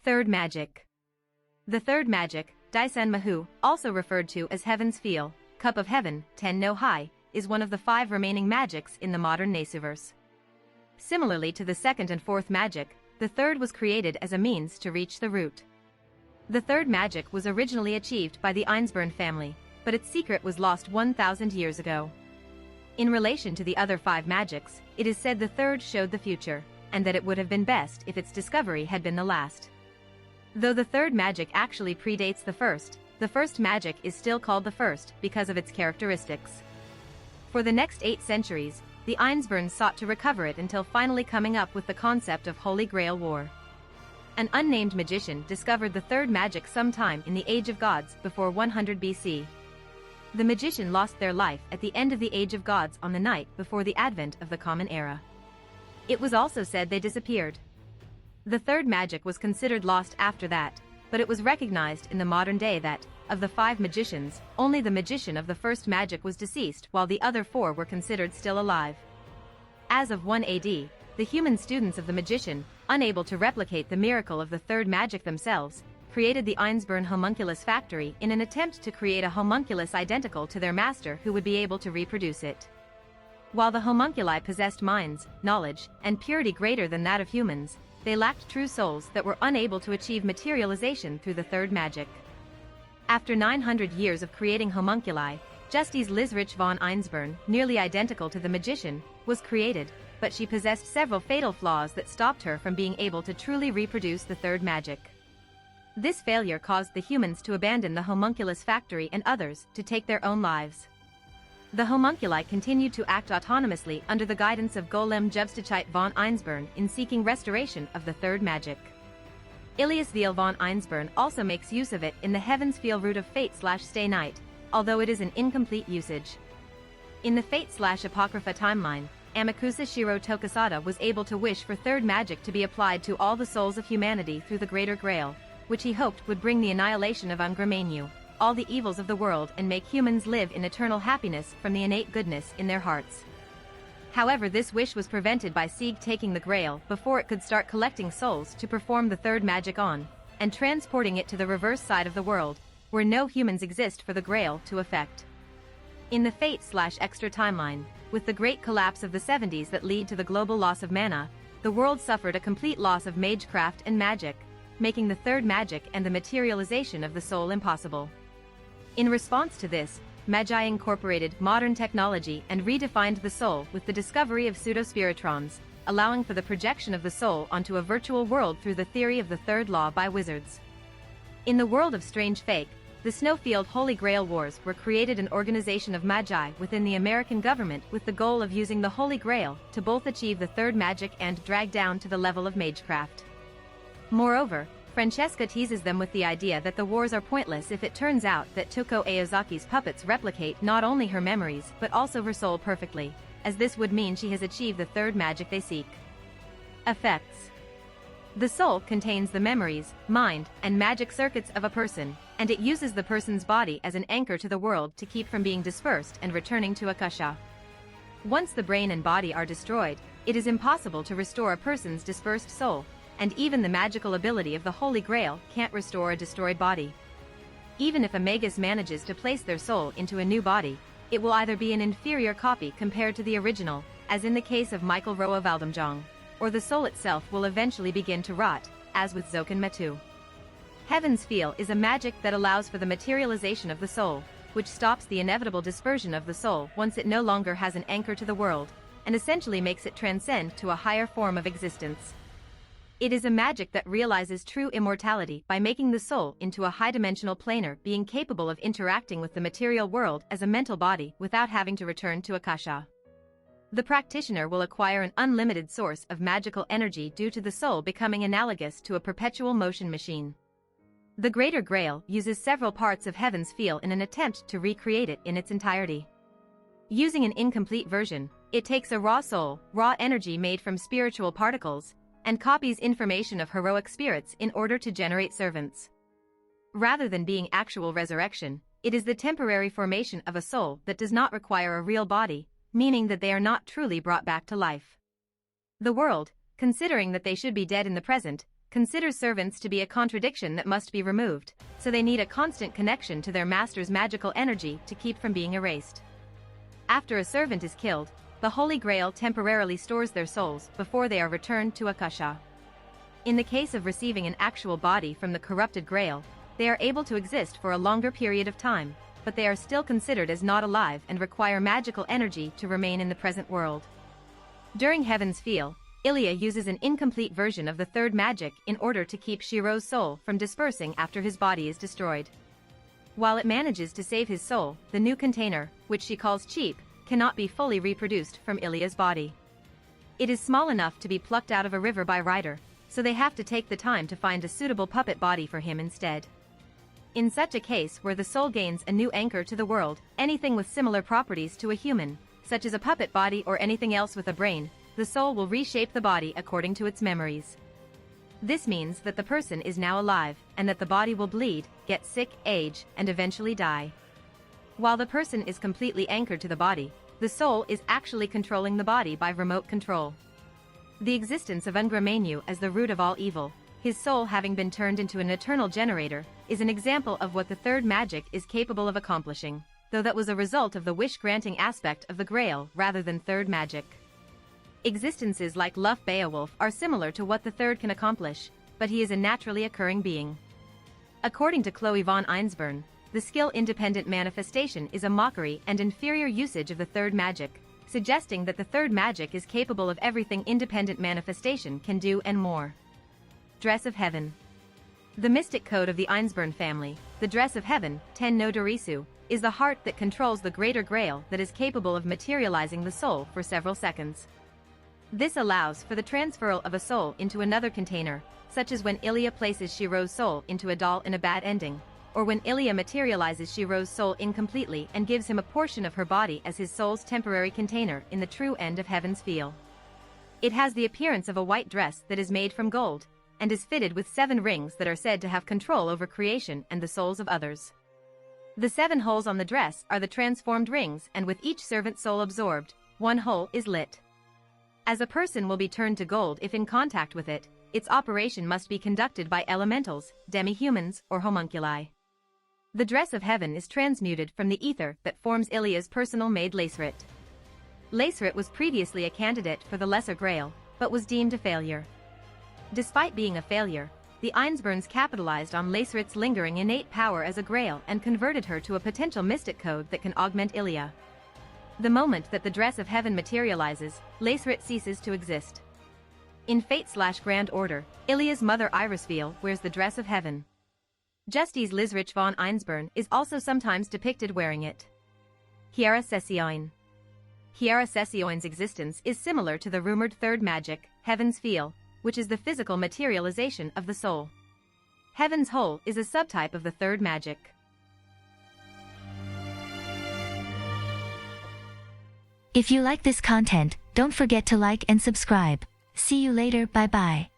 Third magic. The third magic, Daisan Mahu, also referred to as Heaven's Feel, Cup of Heaven, Ten no Hai, is one of the 5 remaining magics in the modern Nasuverse. Similarly to the second and fourth magic, the third was created as a means to reach the root. The third magic was originally achieved by the Einsburn family, but its secret was lost 1,000 years ago. In relation to the other 5 magics, it is said the third showed the future, and that it would have been best if its discovery had been the last. Though the third magic actually predates the first magic is still called the first because of its characteristics. For the next 8 centuries, the Einsburns sought to recover it until finally coming up with the concept of Holy Grail War. An unnamed magician discovered the third magic sometime in the Age of Gods before 100 BC. The magician lost their life at the end of the Age of Gods on the night before the advent of the Common Era. It was also said they disappeared. The third magic was considered lost after that, but it was recognized in the modern day that, of the 5 magicians, only the magician of the first magic was deceased while the other 4 were considered still alive. As of 1 AD, the human students of the magician, unable to replicate the miracle of the third magic themselves, created the Einsburn homunculus factory in an attempt to create a homunculus identical to their master who would be able to reproduce it. While the homunculi possessed minds, knowledge, and purity greater than that of humans, they lacked true souls that were unable to achieve materialization through the third magic. After 900 years of creating homunculi, Justice Lizrich von Einsburn, nearly identical to the magician, was created, but she possessed several fatal flaws that stopped her from being able to truly reproduce the third magic. This failure caused the humans to abandon the homunculus factory and others to take their own lives. The homunculi continued to act autonomously under the guidance of Golem Jubstachite von Einsburn in seeking restoration of the third magic. Ilias Viel von Einsburn also makes use of it in the Heaven's Feel root of Fate/Stay Night, although it is an incomplete usage. In the Fate/Apocrypha timeline, Amakusa Shiro Tokasada was able to wish for third magic to be applied to all the souls of humanity through the Greater Grail, which he hoped would bring the annihilation of Ungramenu, all the evils of the world, and make humans live in eternal happiness from the innate goodness in their hearts. However, this wish was prevented by Sieg taking the Grail before it could start collecting souls to perform the third magic on, and transporting it to the reverse side of the world, where no humans exist for the Grail to effect. In the Fate/Extra timeline, with the great collapse of the 70s that lead to the global loss of mana, the world suffered a complete loss of magecraft and magic, making the third magic and the materialization of the soul impossible. In response to this, Magia incorporated modern technology and redefined the soul with the discovery of pseudospiritrons, allowing for the projection of the soul onto a virtual world through the theory of the third law by wizards. In the world of Strange Fake, the Snowfield Holy Grail Wars were created an organization of Magi within the American government with the goal of using the Holy Grail to both achieve the third magic and drag down to the level of magecraft. Moreover, Francesca teases them with the idea that the wars are pointless if it turns out that Toko Aozaki's puppets replicate not only her memories but also her soul perfectly, as this would mean she has achieved the third magic they seek. Effects. The soul contains the memories, mind, and magic circuits of a person, and it uses the person's body as an anchor to the world to keep from being dispersed and returning to Akasha. Once the brain and body are destroyed, it is impossible to restore a person's dispersed soul, and even the magical ability of the Holy Grail can't restore a destroyed body. Even if a magus manages to place their soul into a new body, it will either be an inferior copy compared to the original, as in the case of Michael Roa Valdemjong, or the soul itself will eventually begin to rot, as with Zokan Matu. Heaven's Feel is a magic that allows for the materialization of the soul, which stops the inevitable dispersion of the soul once it no longer has an anchor to the world, and essentially makes it transcend to a higher form of existence. It is a magic that realizes true immortality by making the soul into a high-dimensional planar being capable of interacting with the material world as a mental body without having to return to Akasha. The practitioner will acquire an unlimited source of magical energy due to the soul becoming analogous to a perpetual motion machine. The Greater Grail uses several parts of Heaven's Feel in an attempt to recreate it in its entirety. Using an incomplete version, it takes a raw soul, raw energy made from spiritual particles, and copies information of heroic spirits in order to generate servants. Rather than being actual resurrection, it is the temporary formation of a soul that does not require a real body, meaning that they are not truly brought back to life. The world, considering that they should be dead in the present, considers servants to be a contradiction that must be removed, so they need a constant connection to their master's magical energy to keep from being erased. After a servant is killed, the Holy Grail temporarily stores their souls before they are returned to Akasha. In the case of receiving an actual body from the corrupted Grail, they are able to exist for a longer period of time, but they are still considered as not alive and require magical energy to remain in the present world. During Heaven's Feel, Ilya uses an incomplete version of the third magic in order to keep Shiro's soul from dispersing after his body is destroyed. While it manages to save his soul, the new container, which she calls cheap, cannot be fully reproduced from Ilya's body. It is small enough to be plucked out of a river by Ryder, so they have to take the time to find a suitable puppet body for him instead. In such a case where the soul gains a new anchor to the world, anything with similar properties to a human, such as a puppet body or anything else with a brain, the soul will reshape the body according to its memories. This means that the person is now alive, and that the body will bleed, get sick, age, and eventually die. While the person is completely anchored to the body, the soul is actually controlling the body by remote control. The existence of Ungramenu as the root of all evil, his soul having been turned into an eternal generator, is an example of what the third magic is capable of accomplishing, though that was a result of the wish-granting aspect of the Grail rather than third magic. Existences like Luff Beowulf are similar to what the third can accomplish, but he is a naturally occurring being. According to Chloe von Einsburn, the skill-independent manifestation is a mockery and inferior usage of the third magic, suggesting that the third magic is capable of everything independent manifestation can do and more. Dress of Heaven. The mystic code of the Einsburn family, the Dress of Heaven, Ten no Dorisu, is the heart that controls the greater Grail that is capable of materializing the soul for several seconds. This allows for the transferal of a soul into another container, such as when Ilya places Shiro's soul into a doll in a bad ending, or when Ilya materializes Shiro's soul incompletely and gives him a portion of her body as his soul's temporary container in the true end of Heaven's Feel. It has the appearance of a white dress that is made from gold, and is fitted with 7 rings that are said to have control over creation and the souls of others. The 7 holes on the dress are the transformed rings, and with each servant soul absorbed, 1 hole is lit. As a person will be turned to gold if in contact with it, its operation must be conducted by elementals, demi-humans, or homunculi. The Dress of Heaven is transmuted from the ether that forms Ilya's personal maid Lacerit. Lacerit was previously a candidate for the Lesser Grail, but was deemed a failure. Despite being a failure, the Einsburns capitalized on Lacerit's lingering innate power as a Grail and converted her to a potential mystic code that can augment Ilya. The moment that the Dress of Heaven materializes, Lacerit ceases to exist. In Fate/Grand Order, Ilya's mother Irisfeel wears the Dress of Heaven. Justice Lizrich von Einsburn is also sometimes depicted wearing it. Hiera Sessioin. Hiera Sessioin's existence is similar to the rumored third magic, Heaven's Feel, which is the physical materialization of the soul. Heaven's Whole is a subtype of the third magic. If you like this content, don't forget to like and subscribe. See you later, bye bye.